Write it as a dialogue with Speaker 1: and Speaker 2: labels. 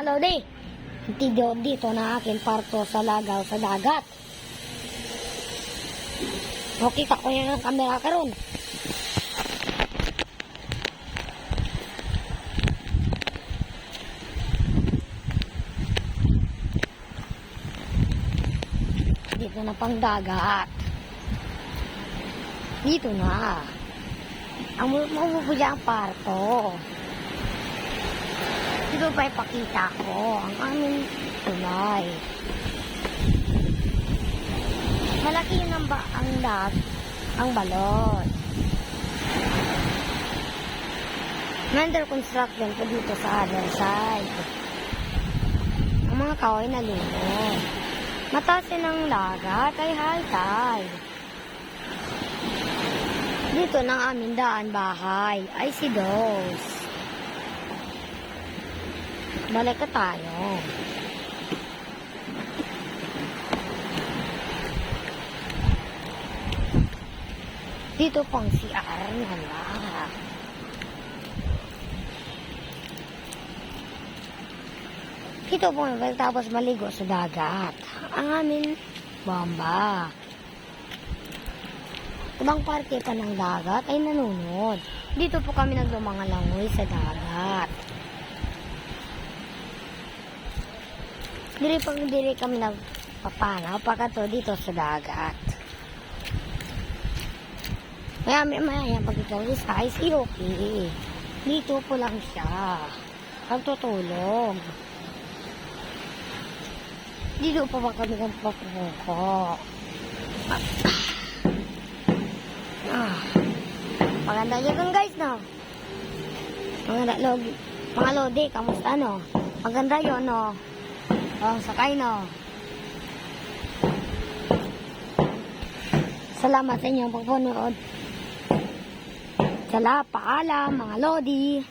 Speaker 1: Hello day. Dito na akin parto sa lagaw sa dagat. Okay, kita ko yan ang kamera karon. Dito na pang dagat. Dito na. Ang mabubulya ang parto. Dito pa ipakita ko ang aming tulay. Malaki yun ang balon. Under construction po dito sa other side. Ang mga kahoy na lumot. Mataas yun ang dagat ay high tide. Dito ng aming daan bahay ay si Dos. Balik ka tayo. Dito pang CR nila. Dito po tapos maligo sa dagat. Ang aming bomba. Ibang parte pa ng dagat ay nanunod. Dito po kami naglumangalangoy sa dagat. Diri kami nagpapanaw pagkato dito sa dagat. Maya pag ikaw isa ay si Rocky. Dito po lang siya. Pagtutulog. Dito po ba kami nagpapuko. Maganda yun guys, no? Mga lodi, kamusta, no? Maganda yun, no? Sakay, no? Salamat sa inyong pagpunood. Paalam, mga lodi.